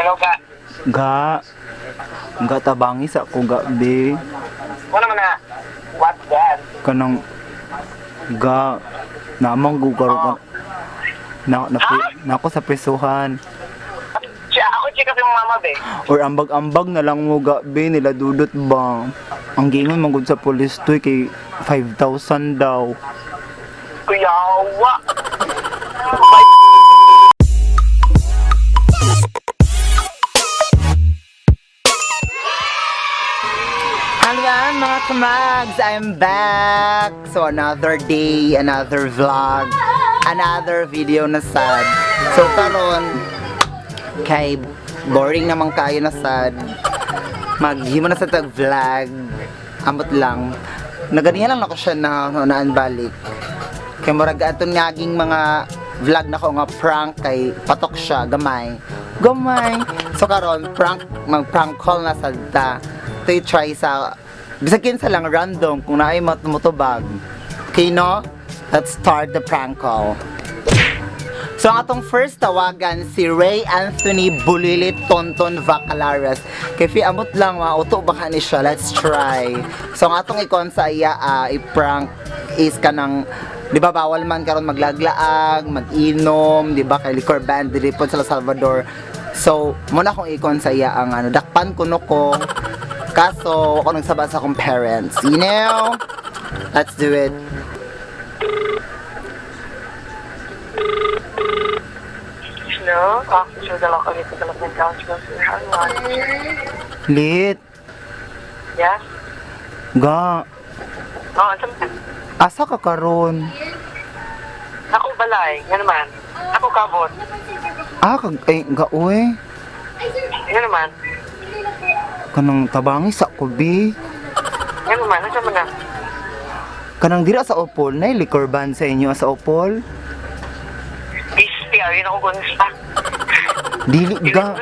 Hello ka. Ga tabangis ako gabi. Ano naman na? What that? Kanang ga namang gugaro ka. Na ako sa presuhan. Ako chika sa mama be. Or ambag-ambag na lang mo gabi nila dudot ba. Ang gingon manggod sa police to kay 5,000 daw. Kuyawa. Hello mga kamags! I'm back! So another day, another vlog, another video na sad. So karon kay boring naman kayo na sad. Maghimo na sa tag vlog. Amot lang. Naganihan lang ako siya na balik. Kay murag aton ngaging mga vlog na ko nga prank kay patok siya gamay. So karon mag-prank call na sad ta. To try sa bisagin sa lang random kung naay matutubag. Okay no? Let's start the prank call. So ang atong first tawagan si Ray Anthony Bulilit Tonton Vacalares. Kay fi amot lang mauto baka ni siya. Let's try. So ang atong ikon sa iya i-prank is kanang di ba bawal man karon maglaglaag, mag-inom, di ba kay liquor ban dili po sa Salvador. So muna kong ikon sa iya ang dakpan kuno ko. Kaso, ako nagsaba sa akong parents. You know? Let's do it. Hello? Officer de la Cavite Development Council. Lit. Yes? Ga. Ano ba? Asa ka karon? Ako balay. Yan naman. Ako kabot. Ga uy. Yan naman. Kanang tabangis sa kubi. Yan naman. Ano naman na? Kanang dira sa Opol, na liquor ban sa inyo sa Opol? Isti, ayun ako gunsta. Dili ga.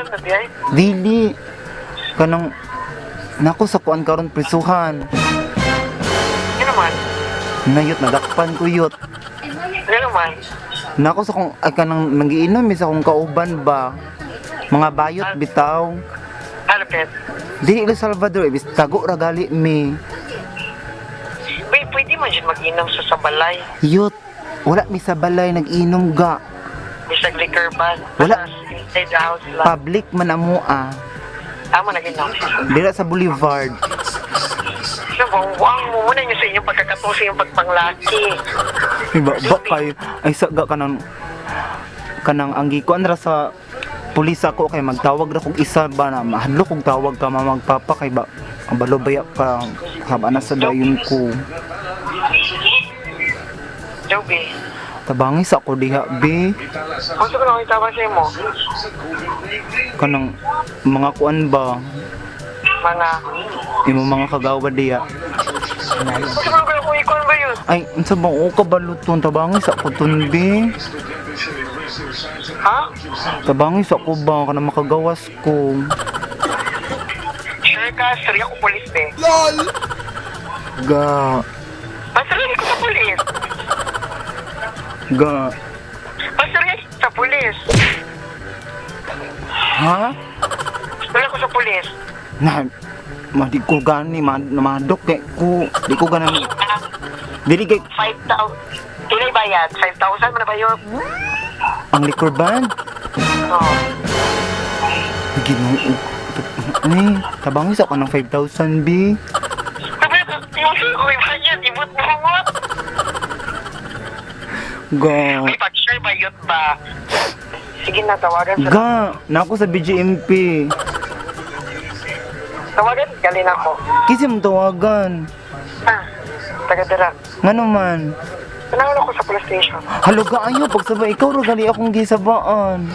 Dili. Kanang nako sa kuan karon prisuhan. Yan naman. Nayot nadakpan ko yut. Yan naman. Nako sa kung kanang nagiinom sa kung kauban ba. Mga bayot bitaw. Halapit. Dili El Salvador, ibis tago ra gali mi. Uy, pwede man dyan mag-inom sa sabalay. Yut, wala mi sa balay nag-inom ga. Bisag liquor ban. Wala. Inside the house lang. Public man amo Amo nag-inom. Dira sa Boulevard. Wang mo muna nyo sa inyong pagkakatusi yung pagpanglaki. Iba kayo ay saga kanang anggi ko andra sa pulis ako kay magtawag ra kog isa ba na mahadlo kog tawag ka magpapa kay ba ang balobaya pa haba na sa dayon ko. Joby. Tabangis ako diha be. Kung saan ko itawa sa mo? Kanang mga kuan ba Mga... imo mga kagawa diha. Kung saan ko ikon ba yun? Ay unsa ba o kabaluton tabangis ako tun be. Ha? Tabangis ako ba kana makagawas ko. Sure ka, sari ako polis be. Ga. Pasari ko sa polis. Ga. Pasari sa polis. Ha? Sari ko sa polis. Na di ko gani madok kay ko di ko ganan dili kay 5,000. Ilay bayad? 5,000 mo na ba yun? ang liquor ban Oo. Ginoo ay tabangis ako ng 5,000 B. Sabi ko, tingin ko yung bayad. Ibot mo mo. Ga. May pag-share bayot ba? Sige na, tawagan sa... Ga nako sa BGMP Tawagan, galing ako. kasi mong tawagan Taga-dara. ngano man Panahon ako sa police station. halo ga ayo pagsabay ikaw ra gali akong gisabaan.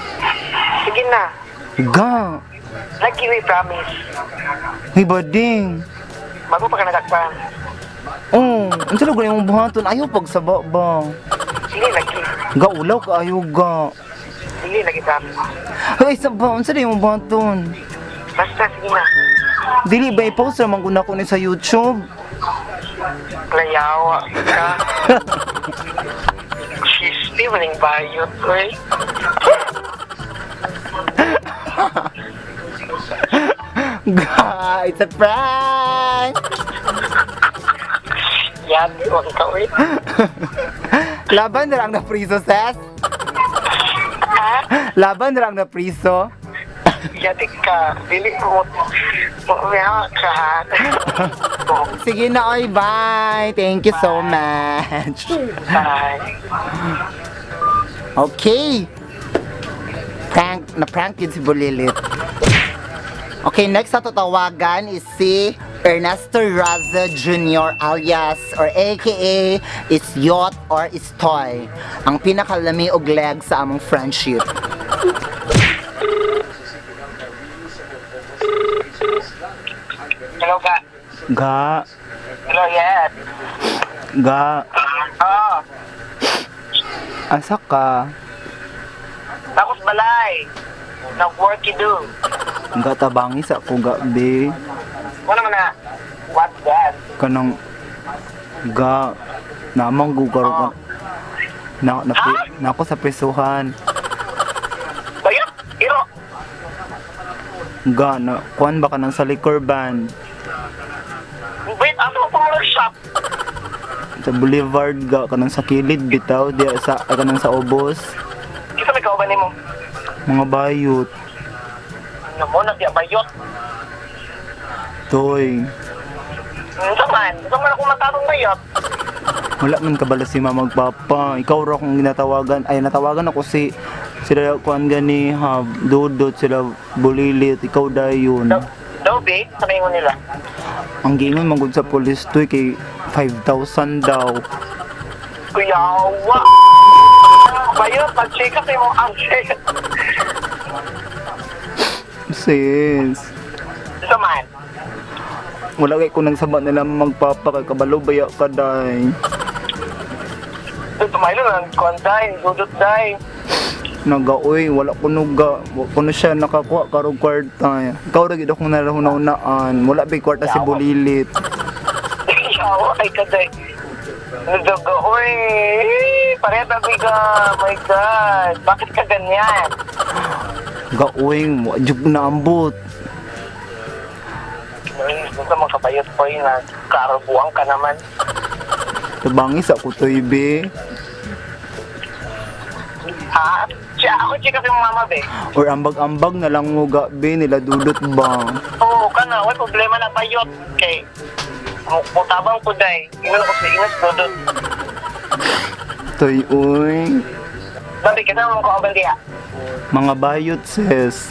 Sige na. Ga Lagi we promise. hey bading Bago pa ka nadakpan. oh unsa lugar imong buhaton ayo pagsaba ba Sige, lagi. ga ulaw ka ayo ga Sige, lagi promise. ay saba unsa imong buhaton Basta, sige na. dili ba i-post ra man guna ko ni sa YouTube. Layawa ka. Shisti, maling bayot, oy. Ga, it's a prank! Yan, huwag ka ulit. Laban na lang na priso, Ses? Ha? Laban na lang na priso? Yatik ka. Dili mo. Mamaya ka. Sige na, oy, bye! Thank you so much! Bye. Okay! Na-prank yun si Bulilit. Okay, next na tatawagan is si Ernesto Raza Jr. alias or aka is Yot or is Toy. Ang pinakalami og leg sa among friendship. Hello ka. Ga, Hello, yes. ga, Oo. asa ka? Tapos balay. Nag-work you do. Ga tabangis ako gabi. Ano naman na? What's that? Kanang ga namang gugaro ka. Na ako sa presuhan. Bayot? Iro? Ga na kuan ba ka nang sa liquor band Wait, ano mo pang workshop? sa Boulevard ga kanang sa kilid bitaw di sa kanang sa ubos Kisa may kauban mo? mga bayot Ano mo, nagya bayot? toy Saman ako matarong bayot. wala man kabala si mama magpapa ikaw ra kung ginatawagan ay natawagan ako si sila kuan gani ha dudot sila bulilit ikaw dayon Daw, babe, sabi mo nila. ang gingon manggod sa police toy kay 5,000 daw Kuyawa! Bayot, mag-check up mo ang check. sis Saman. wala kay kung nagsaba nila magpapa kay kabalo baya ka day Tumaylo lang, konday, dudot day. nagaoy wala kuno ga kuno siya nakakuha karong kwarta ikaw ra gid akong narahuna-unaan wala bay kwarta si bulilit Yawa, ay kaday. Nadaga, uy, pareta biga, my God. Bakit ka ganyan? gaoy wajud na ambot Uy, gusto mong kabayot ko yun na karabuang ka naman. tabangis ako toy be Ha? Ako check up yung mama, be. or ambag-ambag na lang mo ga be nila dudot ba Oo, ka na. May problema na bayot. Okay. Mutabang ko, day. Ingon ako sa ingas, dudot. toy uy Babi, kasama mo ko abang diya. mga bayot sis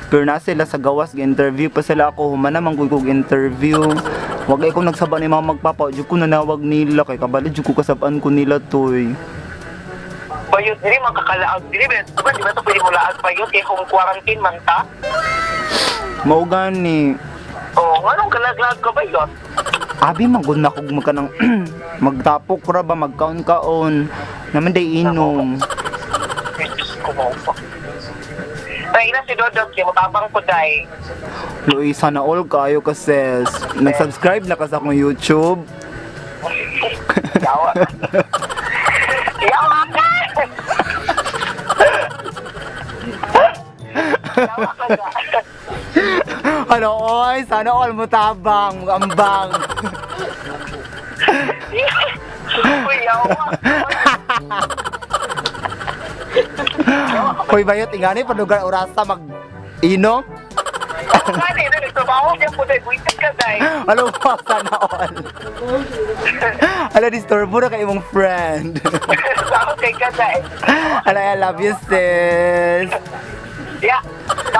pero na sila sa gawas ga-interview pa sila ako humana man kog interview wag ay ko nagsaba ni mga magpapa jud ko nanawag nila kay kabalid jud ko kasab-an ko nila toy Bayot, dili makakalaag. Dili ba? Di ba ito pwede mo laag bayot? Kaya home quarantine man ta? mao gani Oo, anong kalaglag ka bayot? abi magud na kog magkanang magtapok ra ba magkaon-kaon naman day inom Ay, Diyos ko mo pa. Ay, ina si Dodot, kaya mutabang ko, day. Luis, sana all kayo ka sis. Nag-subscribe na ka sa akong YouTube. Yawa. Yawa ka! Yawa ka na. Ano oy, sana all mo tabang, ambang. Uy, yawa. Hoy bayot ingani padugar orasa mag inom. Kani, nagtrabaho siya po, day. Buisit ka, day. Ano pa sana all. Ala disturbo na kay imong friend. Ako kay ka, day. Ala I love you sis. Yeah.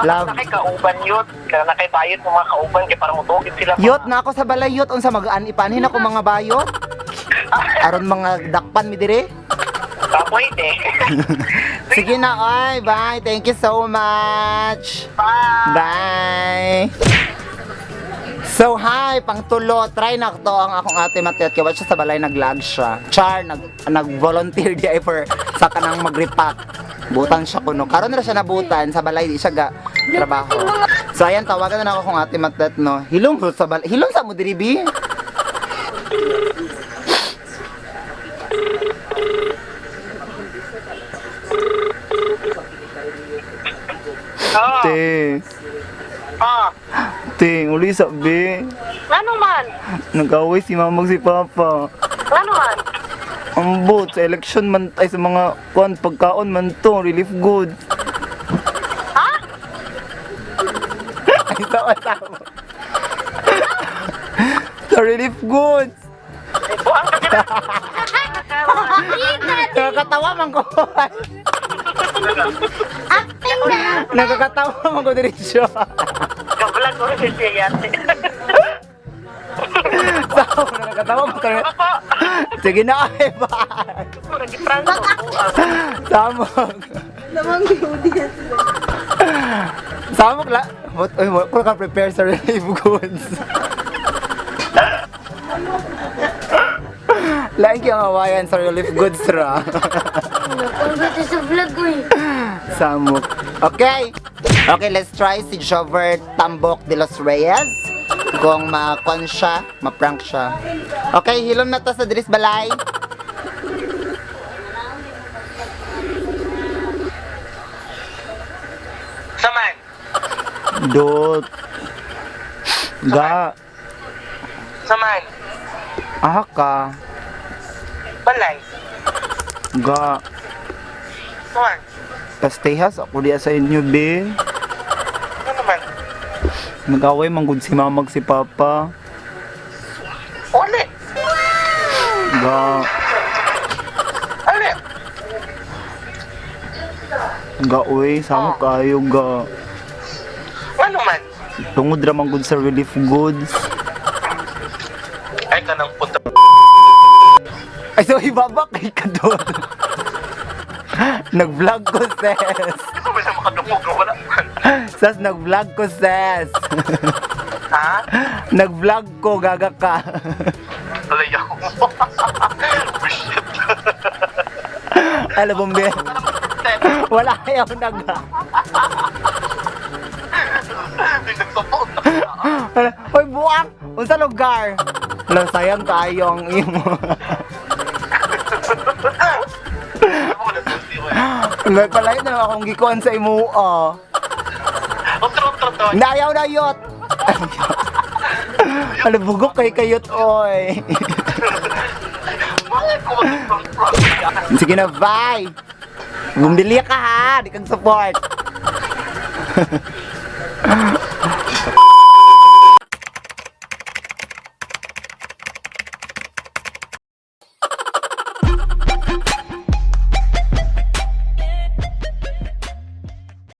Love. Dapat na kay kauban yun. Kaya na kay bayot ng mga kauban kaya para mutugid sila. Yot na ako sa balayot unsa magaan ipanhin ako mga bayot. Aron mga dakpan mi dire. Pwede. Sige na oy, bye. Thank you so much. Bye. Bye! So hi, pangtulo, try na to ang akong ate Mateot kaya siya sa balay nag-vlog siya. Char, nag-volunteer di ay for sa kanang mag-repack. Butan siya kuno. Karon na siya nabutan sa balay di siya ga trabaho. So ayan, tawagan na ako kung ate Mateot no. Hilong sa balay. Hilong sa mo diri bi? Oh. Te. Ah, Ting, uli sabi. ano man? Nag-away si mamag si papa. Ano man? Ang bot, sa election man ay sa mga kuan pagkaon man to, relief goods. Ha? Ay, tawa-tawa. Sa relief goods. Buang ka sila. Nakakatawa man ko. Nakakatawa man ko diri siya. Kabalag ko rin siya yate. So, nakakatawa mo talaga. Opo. Sige na, ay, bye. Nag-prank ko. Samog. Namang audience. Samog la. Uy, wala ka prepare sa relief goods. Lain kang awayan sa relief goods ra. Ang ganda sa vlog ko eh. Samog. Okay. Okay, let's try si Jover Tambok de los Reyes. Kung ma-con siya, ma-prank siya. Okay, hilom na to sa Dris Balay. Saman. Dot. Ga. Saman. Ah ka. Balay. Ga. Saman. Pastehas ako diya sa inyo, be. Ano naman? Nag-away manggod si mamag si papa. Uli. Ga. Uli. Ga, uy. Sama kayo, ga. Ano man? Tungod ra manggod sa relief goods. Ay ka nang punta. Ay, so ibaba kay ka doon. Nag-vlog ko, sis. Ito ba siya makadumog na wala man? Sas, nag-vlog ko, sis. Ha? Nag-vlog ko, gaga ka. Alayaw mo. Bullshit. Alam mo, be? Wala ayaw naga. Hindi nagtotoo na. Hoy, buwak! Unsa lugar? Alam, sayang kayo ang imo. Ano ko nagsulti ko eh. May palay na lang akong gikuan sa imo. Otro. Nayaw na yot! Alam, bugok kay kayot, oy. Bakit ko mag-prank? Sige na, bye! Bumili ka ha! Di kang support!